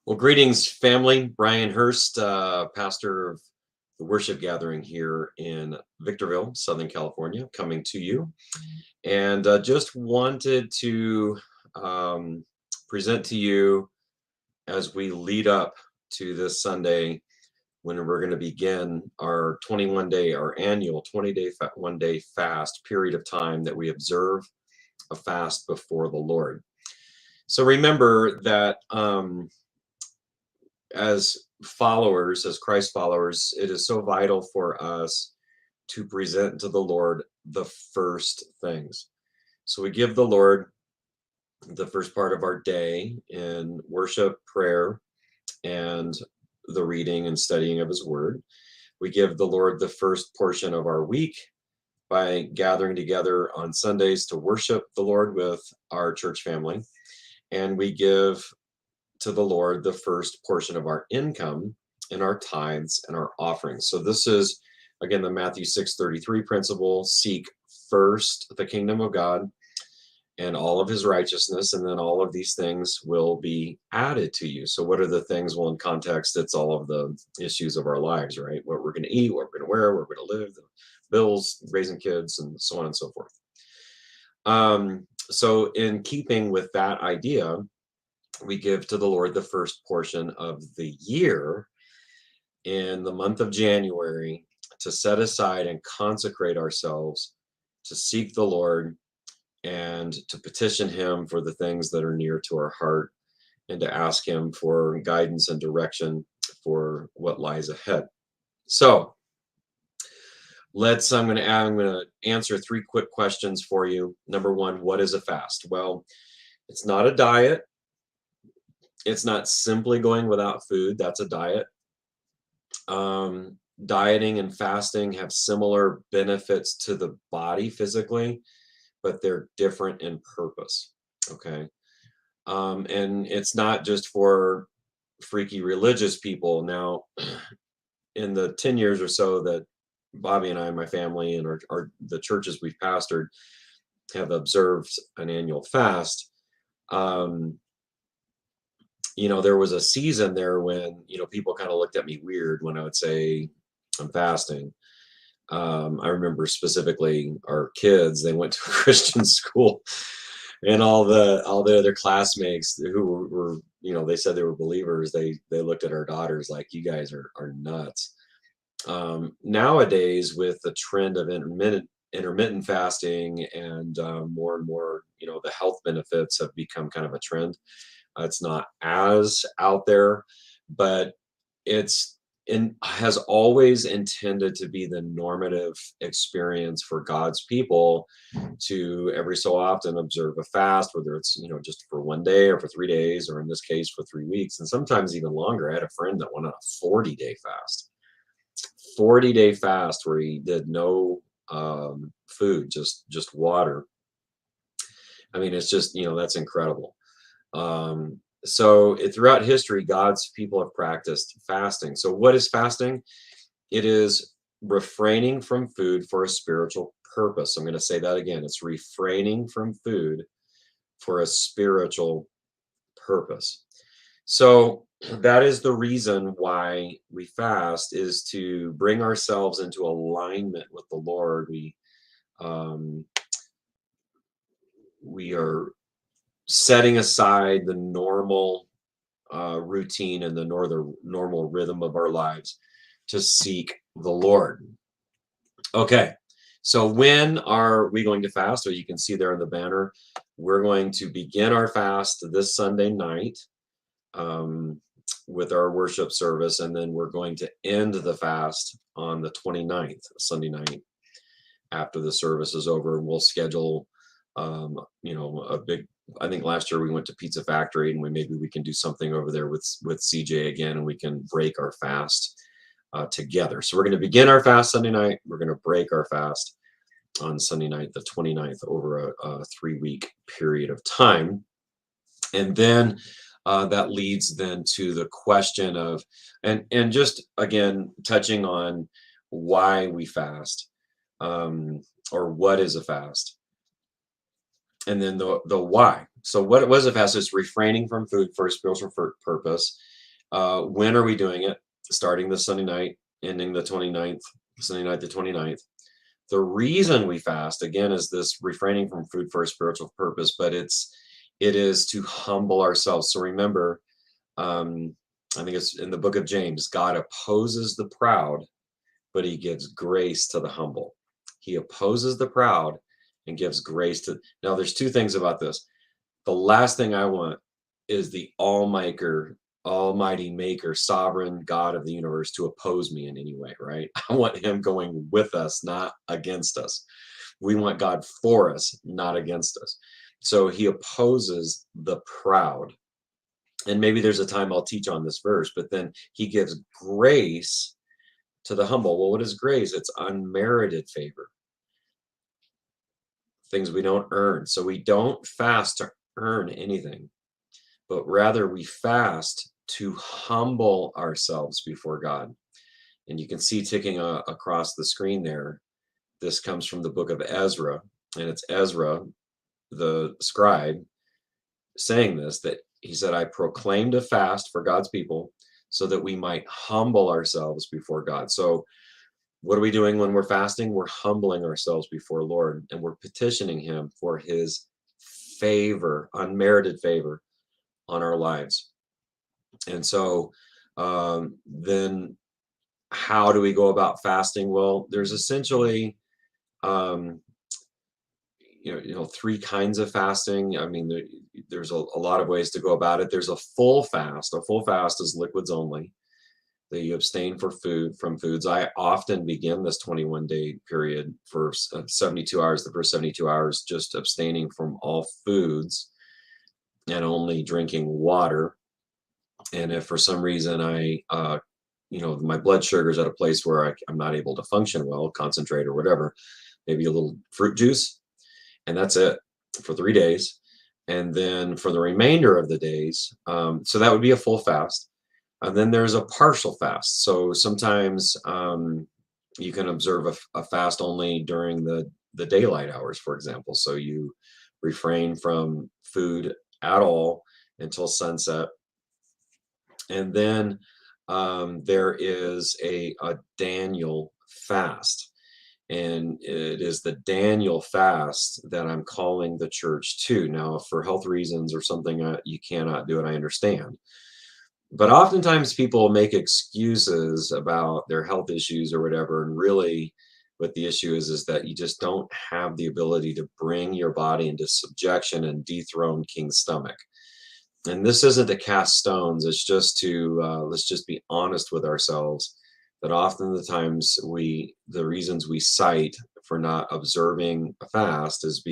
Well, greetings, family. Brian Hurst, pastor of the worship gathering here in Victorville, Southern California, coming to you. And just wanted to um, present to you as we lead up to this Sunday when we're going to begin our 21 day, our annual 20-day, 1 day fast period of time that we observe a fast before the Lord. So remember that. As followers, as Christ followers, it is so vital for us to present to the Lord the first things. So we give the Lord the first part of our day in worship, prayer, and the reading and studying of His Word. We give the Lord the first portion of our week by gathering together on Sundays to worship the Lord with our church family. And we give to the Lord the first portion of our income in our tithes and our offerings. So this is again the Matthew 6:33 principle: seek first the kingdom of God and all of his righteousness, and then all of these things will be added to you. So what are the things? Well, in context, it's all of the issues of our lives, right? What we're going to eat, what we're going to wear, where we're going to live, the bills, raising kids, and so on and so forth. So in keeping with that idea, we give to the Lord the first portion of the year in the month of January to set aside and consecrate ourselves to seek the Lord and to petition Him for the things that are near to our heart and to ask Him for guidance and direction for what lies ahead. So I'm going to answer 3 quick questions for you. Number 1, what is a fast? Well, it's not a diet. It's not simply going without food. That's a diet. Dieting and fasting have similar benefits to the body physically, but they're different in purpose. Okay. And it's not just for freaky religious people. Now, in the 10 years or so that Bobby and I, my family, and the churches we've pastored have observed an annual fast, there was a season there when, people kind of looked at me weird when I would say I'm fasting. I remember specifically our kids, they went to a Christian school, and all the other classmates who were, they said they were believers. They looked at our daughters like, you guys are nuts. Nowadays, with the trend of intermittent fasting and more and more, the health benefits have become kind of a trend. It's not as out there, but has always intended to be the normative experience for God's people to every so often observe a fast, whether it's, just for 1 day or for 3 days, or in this case for 3 weeks, and sometimes even longer. I had a friend that went on a 40-day fast, 40-day fast where he did no food, just water. I mean, it's just, that's incredible. So throughout history, God's people have practiced fasting. So what is fasting? It is refraining from food for a spiritual purpose. I'm going to say that again. It's refraining from food for a spiritual purpose. So that is the reason why we fast, is to bring ourselves into alignment with the Lord. We are setting aside the normal routine and the normal rhythm of our lives to seek the Lord. Okay, so when are we going to fast? So you can see there in the banner, we're going to begin our fast this Sunday night with our worship service, and then we're going to end the fast on the 29th, Sunday night, after the service is over. And we'll schedule a big, I think last year we went to Pizza Factory, and maybe we can do something over there with CJ again, and we can break our fast together. So we're going to begin our fast Sunday night. We're going to break our fast on Sunday night, the 29th, over a 3-week period of time. And then that leads then to the question of, and just again, touching on why we fast, or what is a fast. And then the why. So what was a fast? Is refraining from food for a spiritual purpose. When are we doing it? Starting the Sunday night, ending the 29th, Sunday night the 29th. The reason we fast, again, is this refraining from food for a spiritual purpose, but it is to humble ourselves. So remember, um, I think it's in the book of James, God opposes the proud, but he gives grace to the humble. He opposes the proud and gives grace to. Now, there's two things about this. The last thing I want is the almighty maker, sovereign God of the universe to oppose me in any way, right? I want him going with us, not against us. We want God for us, not against us. So he opposes the proud. And maybe there's a time I'll teach on this verse, but then he gives grace to the humble. Well, what is grace? It's unmerited favor, things we don't earn. So we don't fast to earn anything, but rather we fast to humble ourselves before God. And you can see ticking across the screen there, this comes from the book of Ezra, and it's Ezra, the scribe, saying this, that he said, I proclaimed a fast for God's people so that we might humble ourselves before God. So what are we doing when we're fasting? We're humbling ourselves before Lord, and we're petitioning him for his favor, unmerited favor on our lives. And so then how do we go about fasting? Well, there's essentially um, three kinds of fasting. I mean, there's a lot of ways to go about it. There's a full fast. A full fast is liquids only, that you abstain from foods. I often begin this 21-day period for 72 hours, the first 72 hours, just abstaining from all foods and only drinking water. And if for some reason my blood sugar is at a place where I'm not able to function well, concentrate or whatever, maybe a little fruit juice, and that's it for 3 days. And then for the remainder of the days, so that would be a full fast. And then there's a partial fast. So sometimes you can observe a fast only during the daylight hours, for example. So you refrain from food at all until sunset. And then there is a Daniel fast. And it is the Daniel fast that I'm calling the church to. Now, for health reasons or something, you cannot do it, I understand. But oftentimes people make excuses about their health issues or whatever. And really, what the issue is that you just don't have the ability to bring your body into subjection and dethrone King's stomach. And this isn't to cast stones, it's just to let's just be honest with ourselves, that often the times the reasons we cite for not observing a fast is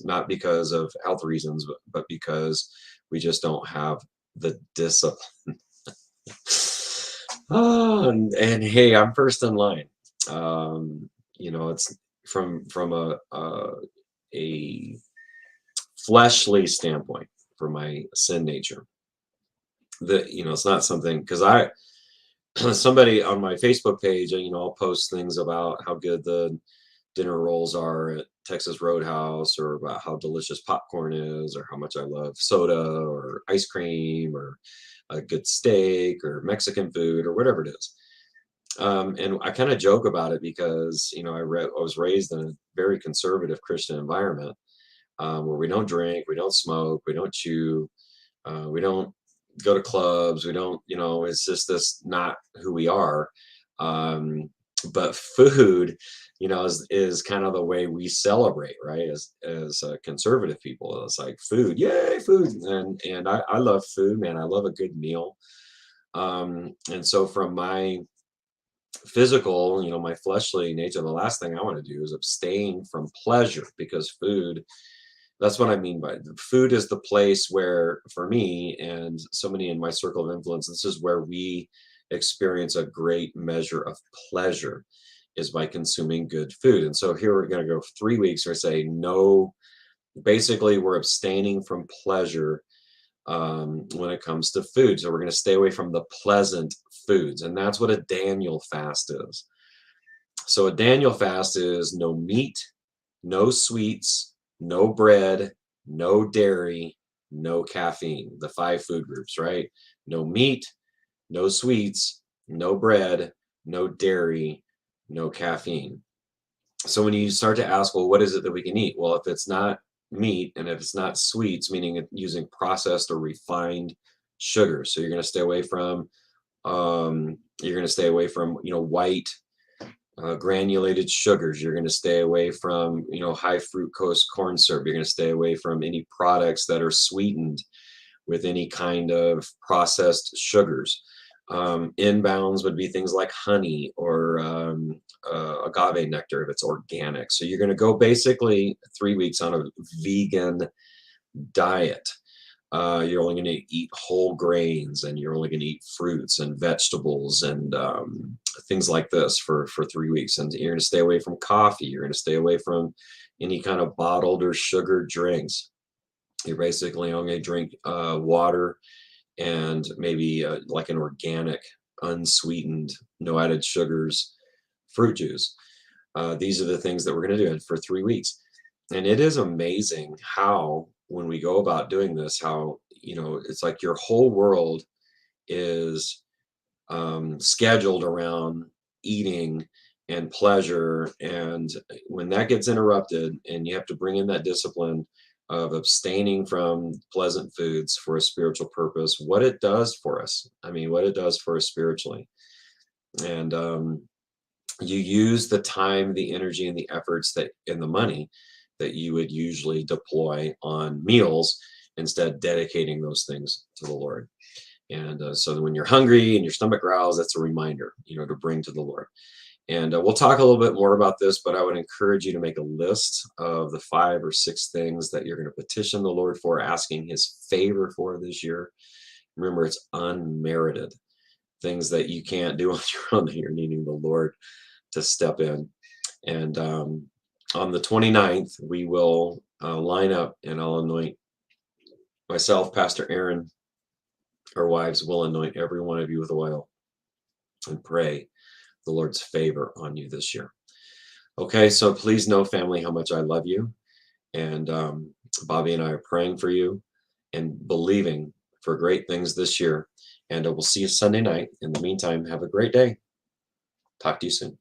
not because of health reasons, but because we just don't have the discipline. And hey, I'm first in line. It's from a fleshly standpoint, for my sin nature. That it's not something, because somebody on my Facebook page, I'll post things about how good the dinner rolls are at Texas Roadhouse, or about how delicious popcorn is, or how much I love soda or ice cream or a good steak or Mexican food or whatever it is. And I kind of joke about it because I was raised in a very conservative Christian environment, where we don't drink, we don't smoke, we don't chew, we don't go to clubs, we don't, it's just this not who we are. But food, is kind of the way we celebrate, right? As conservative people, it's like food, yay, food, and I love food, man. I love a good meal. And so from my physical, my fleshly nature, the last thing I want to do is abstain from pleasure, because food, that's what I mean by food is the place where, for me and so many in my circle of influence, this is where we experience a great measure of pleasure, is by consuming good food. And so here we're going to go 3 weeks where I say no, basically we're abstaining from pleasure when it comes to food. So we're going to stay away from the pleasant foods. And that's what a Daniel fast is. So a Daniel fast is no meat, no sweets, no bread, no dairy, no caffeine, the 5 food groups, right? No meat, no sweets, no bread, no dairy, no caffeine. So when you start to ask, well, what is it that we can eat? Well, if it's not meat and if it's not sweets, meaning using processed or refined sugars, so you're going to stay away from white granulated sugars. You're going to stay away from high fructose corn syrup. You're going to stay away from any products that are sweetened with any kind of processed sugars. Inbounds would be things like honey or agave nectar if it's organic. So you're going to go basically 3 weeks on a vegan diet. You're only going to eat whole grains, and you're only going to eat fruits and vegetables and things like this for 3 weeks. And you're going to stay away from coffee. You're going to stay away from any kind of bottled or sugared drinks. You're basically only going to drink water and maybe like an organic, unsweetened, no added sugars fruit juice. These are the things that we're going to do for 3 weeks. And it is amazing how, when we go about doing this, how, it's like your whole world is scheduled around eating and pleasure. And when that gets interrupted and you have to bring in that discipline of abstaining from pleasant foods for a spiritual purpose, what it does for us. I mean, what it does for us spiritually. And you use the time, the energy, and the efforts and the money that you would usually deploy on meals, instead dedicating those things to the Lord. And so when you're hungry and your stomach growls, that's a reminder, to bring to the Lord. And we'll talk a little bit more about this, but I would encourage you to make a list of the 5 or 6 things that you're going to petition the Lord for, asking his favor for this year. Remember, it's unmerited. Things that you can't do on your own, that you're needing the Lord to step in. And on the 29th, we will line up, and I'll anoint myself, Pastor Aaron, our wives will anoint every one of you with oil and pray the Lord's favor on you this year. Okay, so please know, family, how much I love you. And Bobby and I are praying for you and believing for great things this year. And we'll see you Sunday night. In the meantime, have a great day. Talk to you soon.